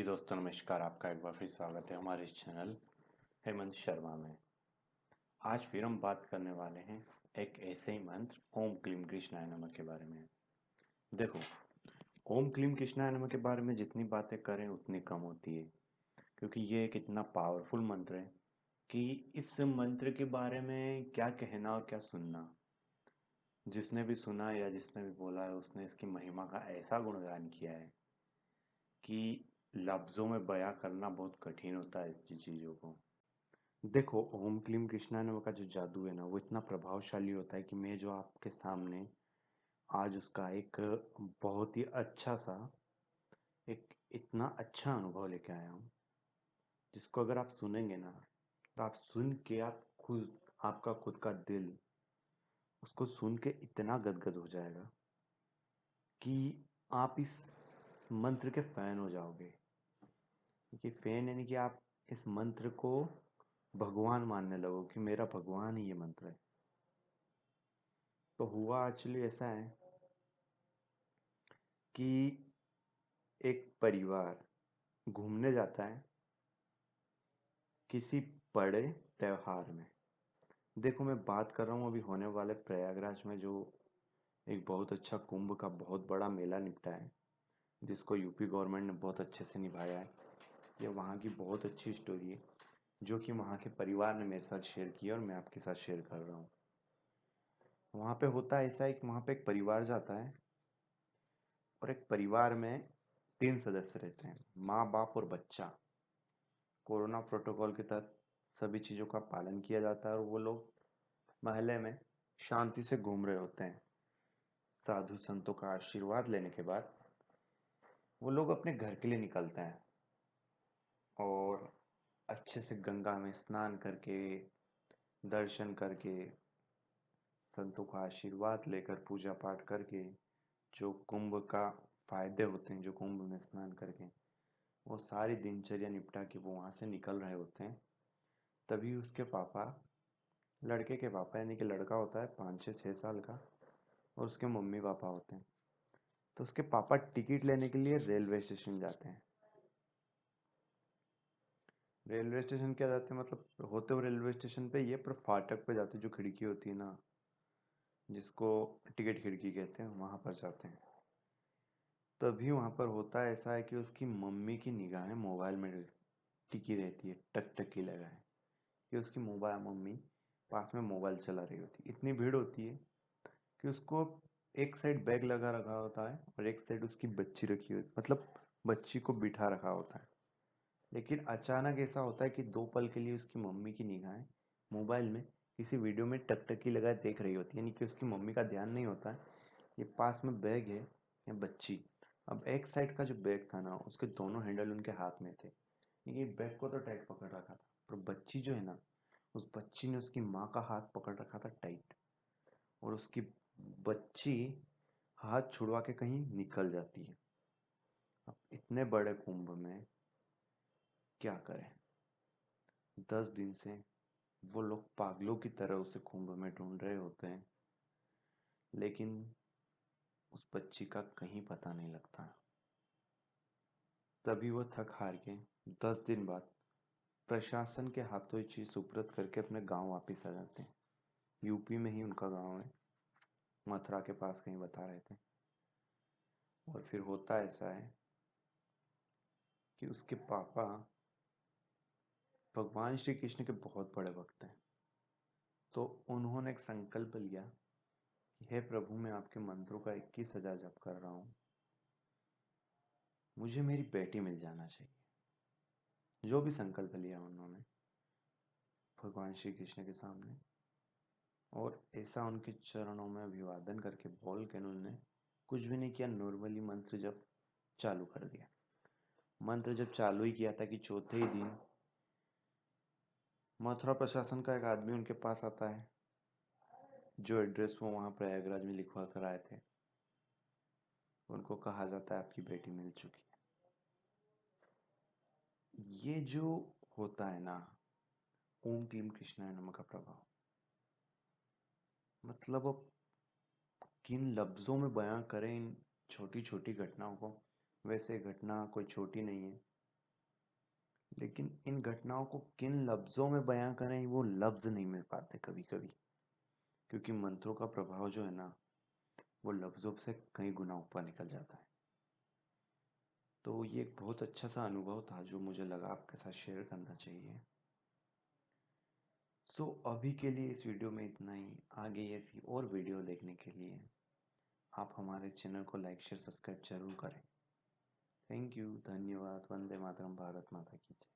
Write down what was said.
जी दोस्तों नमस्कार। आपका एक बार फिर स्वागत है हमारे इस चैनल हेमंत शर्मा में। आज फिर हम बात करने वाले हैं एक ऐसे ही मंत्र ओम क्लीम कृष्णाय नमः के बारे में। देखो, ओम क्लीम कृष्णाय नमः के बारे में जितनी बातें करें उतनी कम होती है, क्योंकि ये एक इतना पावरफुल मंत्र है कि इस मंत्र के बारे में क्या कहना और क्या सुनना। जिसने भी सुना या जिसने भी बोला है उसने इसकी महिमा का ऐसा गुणगान किया है कि लफ्जों में बयां करना बहुत कठिन होता है इस चीजों को। देखो, ओम क्लीम कृष्णाय का जो जादू है ना वो इतना प्रभावशाली होता है कि मैं जो आपके सामने आज उसका एक बहुत ही अच्छा सा एक इतना अच्छा अनुभव लेके आया हूँ, जिसको अगर आप सुनेंगे ना तो आप सुन के आप खुद आपका खुद का दिल उसको सुन के इतना गदगद हो जाएगा कि आप इस मंत्र के फैन हो जाओगे। कि फैन यानी कि आप इस मंत्र को भगवान मानने लगो कि मेरा भगवान ही ये मंत्र है। तो हुआ एक्चुअली ऐसा है कि एक परिवार घूमने जाता है किसी बड़े त्योहार में। देखो, मैं बात कर रहा हूँ अभी होने वाले प्रयागराज में जो एक बहुत अच्छा कुंभ का बहुत बड़ा मेला निपटा है, जिसको यूपी गवर्नमेंट ने बहुत अच्छे से निभाया है। ये वहाँ की बहुत अच्छी स्टोरी है जो कि वहाँ के परिवार ने मेरे साथ शेयर की और मैं आपके साथ शेयर कर रहा हूँ। वहाँ पे होता ऐसा है कि वहाँ पे एक परिवार जाता है और एक परिवार में 3 सदस्य रहते हैं, माँ बाप और बच्चा। कोरोना प्रोटोकॉल के तहत सभी चीज़ों का पालन किया जाता है और वो लोग महल्ले में शांति से घूम रहे होते हैं। साधु संतों का आशीर्वाद लेने के बाद वो लोग अपने घर के लिए निकलते हैं और अच्छे से गंगा में स्नान करके दर्शन करके संतों का आशीर्वाद लेकर पूजा पाठ करके जो कुंभ का फायदे होते हैं, जो कुंभ में स्नान करके वो सारी दिनचर्या निपटा के वो वहां से निकल रहे होते हैं। तभी उसके पापा, लड़के के पापा यानी कि लड़का होता है 5 से 6 साल का और उसके मम्मी पापा होते हैं। तो उसके पापा टिकट लेने के लिए रेलवे स्टेशन जाते हैं। रेलवे स्टेशन क्या जाते हैं, मतलब होते हुए रेलवे स्टेशन पे ये पर फाटक पे जाते हैं, जो खिड़की होती है ना जिसको टिकट खिड़की कहते हैं, वहां पर जाते हैं। तभी वहां पर होता ऐसा है कि उसकी मम्मी की निगाहें मोबाइल में टिकी रहती है, टकटकी लगाए कि उसकी मोबाइल मम्मी पास में मोबाइल चला रही होती है। इतनी भीड़ होती है कि उसको एक साइड बैग लगा रखा होता है और एक साइड उसकी बच्ची रखी होती, मतलब बच्ची को बिठा रखा होता है। लेकिन अचानक ऐसा होता है कि 2 पल के लिए उसकी मम्मी की निगाहें मोबाइल में किसी वीडियो में टकटकी लगाए देख रही होती है, यानी कि उसकी मम्मी का ध्यान नहीं होता है ये पास में बैग है या बच्ची। अब एक साइड का जो बैग था ना उसके दोनों हैंडल उनके हाथ में थे, ये बैग को तो टाइट पकड़ रखा था, पर बच्ची जो है ना उस बच्ची ने उसकी माँ का हाथ पकड़ रखा था टाइट, और उसकी बच्ची हाथ छुड़वा के कहीं निकल जाती है। अब इतने बड़े कुंभ में क्या करें। 10 दिन से वो लोग पागलों की तरह उसे कुंभ में ढूंढ रहे होते हैं, लेकिन उस बच्ची का कहीं पता नहीं लगता। तभी वो थक हार के 10 दिन बाद प्रशासन के हाथों ये चीज सुपुर्द करके अपने गांव वापस आ जाते हैं। यूपी में ही उनका गांव है, मथुरा के पास कहीं बता रहे थे। और फिर होता ऐसा है कि उसके पापा भगवान श्री कृष्ण के बहुत बड़े भक्त हैं। तो उन्होंने एक संकल्प लिया कि हे प्रभु, मैं आपके मंत्रों का 21,000 जप कर रहा हूँ, मुझे मेरी बेटी मिल जाना चाहिए। जो भी संकल्प लिया उन्होंने भगवान श्री कृष्ण के सामने, और ऐसा उनके चरणों में अभिवादन करके बोल के उन्होंने कुछ भी नहीं किया, नॉर्मली मंत्र जब चालू कर दिया। मंत्र जब चालू ही किया था कि चौथे ही दिन मथुरा प्रशासन का एक आदमी उनके पास आता है, जो एड्रेस वो वहां प्रयागराज में लिखवा कर आए थे। उनको कहा जाता है आपकी बेटी मिल चुकी है। ये जो होता है ना ओम क्लीम कृष्णाय नमः का प्रभाव, मतलब अब किन लफ्जों में बयां करें इन छोटी छोटी घटनाओं को। वैसे घटना कोई छोटी नहीं है, लेकिन इन घटनाओं को किन लफ्ज़ों में बयां करें वो लफ्ज़ नहीं मिल पाते कभी कभी, क्योंकि मंत्रों का प्रभाव जो है ना वो लफ्ज़ों से कई गुना ऊपर निकल जाता है। तो ये एक बहुत अच्छा सा अनुभव था जो मुझे लगा आपके साथ शेयर करना चाहिए। सो अभी के लिए इस वीडियो में इतना ही। आगे ऐसी और वीडियो देखने के लिए आप हमारे चैनल को लाइक शेयर सब्सक्राइब जरूर करें। थैंक यू, धन्यवाद। वंदे मातरम, भारत माता की जय।